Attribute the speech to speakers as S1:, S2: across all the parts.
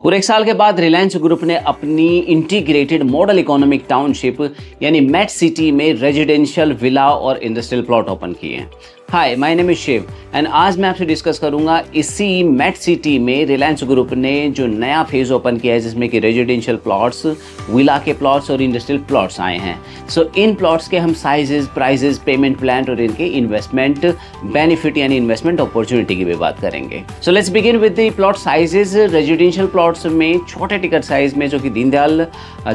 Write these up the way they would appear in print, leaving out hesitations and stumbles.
S1: और एक साल के बाद रिलायंस ग्रुप ने अपनी इंटीग्रेटेड मॉडल इकोनॉमिक टाउनशिप यानी मेट सिटी में रेजिडेंशियल विला और इंडस्ट्रियल प्लॉट ओपन किए हैं। Hi, my name is Shiv and आज मैं आपसे डिस्कस करूंगा इसी मेट सिटी में रिलायंस ग्रुप ने जो नया फेज ओपन किया है जिसमें कि रेजिडेंशियल प्लॉट्स, विला के प्लॉट्स और इंडस्ट्रियल प्लॉट्स आए हैं। सो इन प्लॉट्स के हम साइजेस, प्राइजेस, पेमेंट प्लान और इनके इन्वेस्टमेंट बेनिफिट यानी इन्वेस्टमेंट अपॉर्चुनिटी की भी बात करेंगे। So let's begin with the plot sizes. Residential plots में छोटे टिकट साइज में जो कि दीनदयाल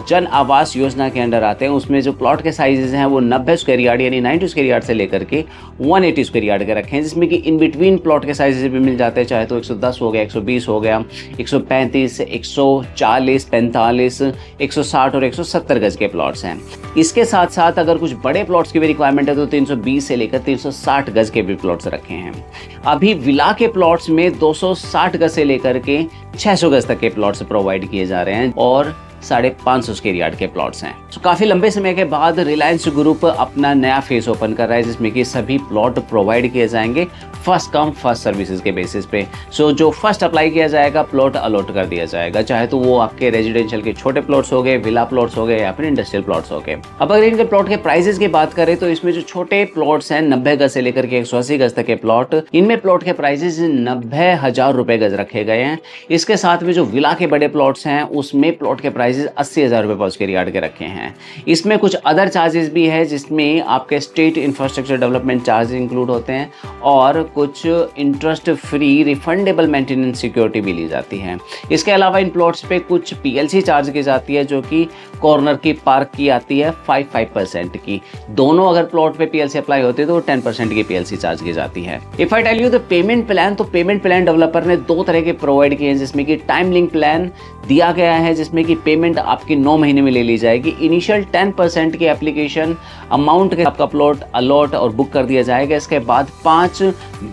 S1: जन आवास योजना के अंडर आते हैं उसमें जो प्लॉट के साइजेस हैं वो 90 स्क्वायर यार्ड यानी 90 स्क्वायर यार्ड से लेकर के 180 स्क्वायर यार्ड के रखे हैं, जिसमें कि इन बिटवीन प्लॉट के साइजेस भी मिल जाते हैं, चाहे तो 110 हो गया, 120 हो गया, 135, 140, 45, 160 और 170 गज के प्लॉट्स हैं। इसके साथ साथ अगर कुछ बड़े प्लॉट्स की भी रिक्वायरमेंट है तो 320 से लेकर 360 गज के भी प्लॉट्स रखे हैं। अभी विला के प्लॉट्स में 260 गज से लेकर के 600 गज तक के प्लॉट्स प्रोवाइड किए जा रहे हैं और 550 स्क्वायर यार्ड के प्लॉट्स हैं। तो काफ़ी लंबे समय के बाद रिलायंस ग्रुप अपना नया फेज ओपन कर रहा है जिसमें कि सभी प्लॉट प्रोवाइड किए जाएंगे फर्स्ट कम फर्स्ट सर्विसेज के बेसिस पे। सो जो फर्स्ट अप्लाई किया जाएगा प्लॉट अलॉट कर दिया जाएगा, चाहे तो वो आपके रेजिडेंशियल के छोटे प्लॉट्स हो गए, विला प्लॉट्स हो गए या फिर इंडस्ट्रियल प्लॉट्स हो गए। अब अगर इनके प्लॉट के प्राइसेस की बात करें तो इसमें जो छोटे प्लॉट्स हैं 90 गज से लेकर के 180 गज तक के प्लॉट, इनमें प्लॉट के प्राइसेस 90,000 रुपए गज रखे गए हैं। इसके साथ में जो विला के बड़े प्लॉट्स हैं उसमें प्लॉट के प्राइसेस 80,000 रुपए पर स्क्वायर यार्ड के रखे हैं। इसमें कुछ अदर चार्जेस भी है जिसमें आपके state infrastructure development charge include होते हैं और कुछ interest free refundable maintenance security भी ली जाती है। इसके अलावा इन प्लॉट्स पे कुछ पीएलसी चार्ज की जाती है जो कि कॉर्नर की पार्क की आती है 5% की। दोनों अगर प्लॉट पे पीएलसी अप्लाई होती है तो 10% की पीएलसी चार्ज की जाती है। If I tell you the payment plan, तो पेमेंट प्लान डेवलपर ने 2 तरह के प्रोवाइड किए हैं जिसमें कि टाइम लिंक प्लान दिया गया है जिसमें कि पेमेंट आपकी 9 महीने में ले ली जाएगी। इनिशियल 10% की एप्लीकेशन अमाउंट के आपका प्लॉट अलॉट और बुक कर दिया जाएगा। इसके बाद 5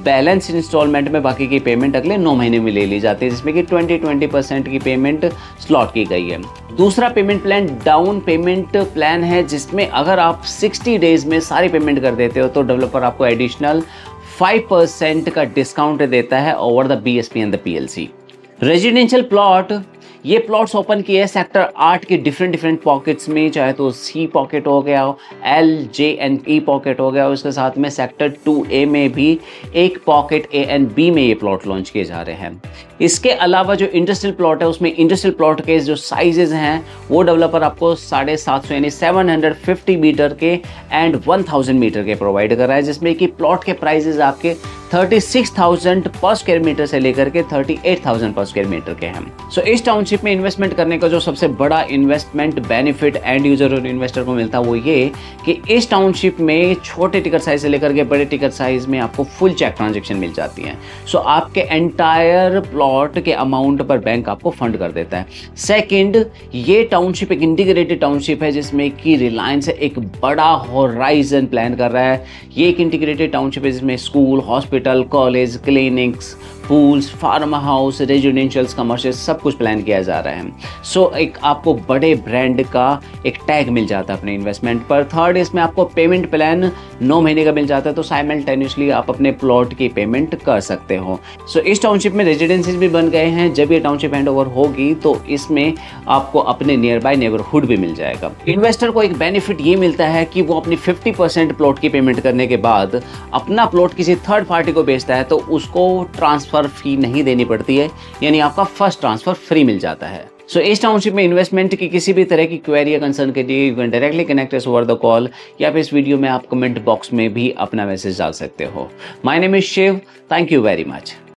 S1: बैलेंस इंस्टॉलमेंट में बाकी की पेमेंट अगले 9 महीने में ले ली जाती है जिसमें कि 20% की पेमेंट स्लॉट की गई है। दूसरा payment plan down payment plan है जिसमें अगर आप 60 डेज में सारी पेमेंट कर देते हो तो डेवलपर आपको एडिशनल 5% का डिस्काउंट देता है over the BSP and the PLC. Residential plot, ये प्लॉट्स ओपन किए हैं सेक्टर 8 के डिफरेंट पॉकेट्स में, चाहे तो सी पॉकेट हो गया, L, J and E pocket हो गया, उसके साथ में सेक्टर 2A में भी एक पॉकेट A एंड B में ये प्लॉट लॉन्च किए जा रहे हैं। इसके अलावा जो इंडस्ट्रियल प्लॉट है उसमें इंडस्ट्रियल प्लॉट के जो साइजेस हैं वो डेवलपर आपको 750 यानी 750 मीटर के एंड 1000 मीटर के प्रोवाइड कर रहा है जिसमें कि प्लॉट के प्राइजेस आपके 36,000 पर स्क्वायर मीटर से लेकर के 38,000 पर स्क्वायर मीटर के हैं। सो इस टाउनशिप में इन्वेस्टमेंट करने का जो सबसे बड़ा इन्वेस्टमेंट बेनिफिट एंड यूजर और इन्वेस्टर को मिलता है वो ये कि इस टाउनशिप में छोटे टिकट साइज से लेकर के बड़े टिकट साइज में आपको फुल चेक ट्रांजेक्शन मिल जाती है। सो आपके एंटायर प्लॉट के अमाउंट पर बैंक आपको फंड कर देता है। सेकेंड, ये टाउनशिप एक इंटीग्रेटेड टाउनशिप है जिसमें कि रिलायंस एक बड़ा होराइजन प्लान कर रहा है। ये एक इंटीग्रेटेड टाउनशिप है जिसमें school, hospital, college, clinics, pools, farm house, residentials, commercial सब कुछ प्लान किया जा रहा है। सो एक आपको बड़े ब्रांड का एक टैग मिल जाता है अपने इन्वेस्टमेंट पर। थर्ड, इसमें आपको पेमेंट प्लान 9 महीने का मिल जाता है तो साइमल्टेनियसली आप अपने प्लॉट की पेमेंट कर सकते हो। सो इस टाउनशिप में रेजिडेंसीज भी बन गए हैं। जब ये टाउनशिप हैंड ओवर होगी तो इसमें आपको अपने नियर बाय नेबरहुड भी मिल जाएगा। इन्वेस्टर को एक बेनिफिट ये मिलता है कि वो अपनी 50% प्लॉट की पेमेंट करने के बाद अपना प्लॉट किसी थर्ड पार्टी को बेचता है तो उसको ट्रांसफर फी नहीं देनी पड़ती है, यानी आपका फर्स्ट ट्रांसफर फ्री मिल जाता है। सो इस टाउनशिप में इन्वेस्टमेंट की किसी भी तरह की क्वेरी या कंसर्न के लिए you can directly connect us over the call या फिर इस वीडियो में आप कमेंट बॉक्स में भी अपना मैसेज डाल सकते हो। My name is Shiv, thank you very much.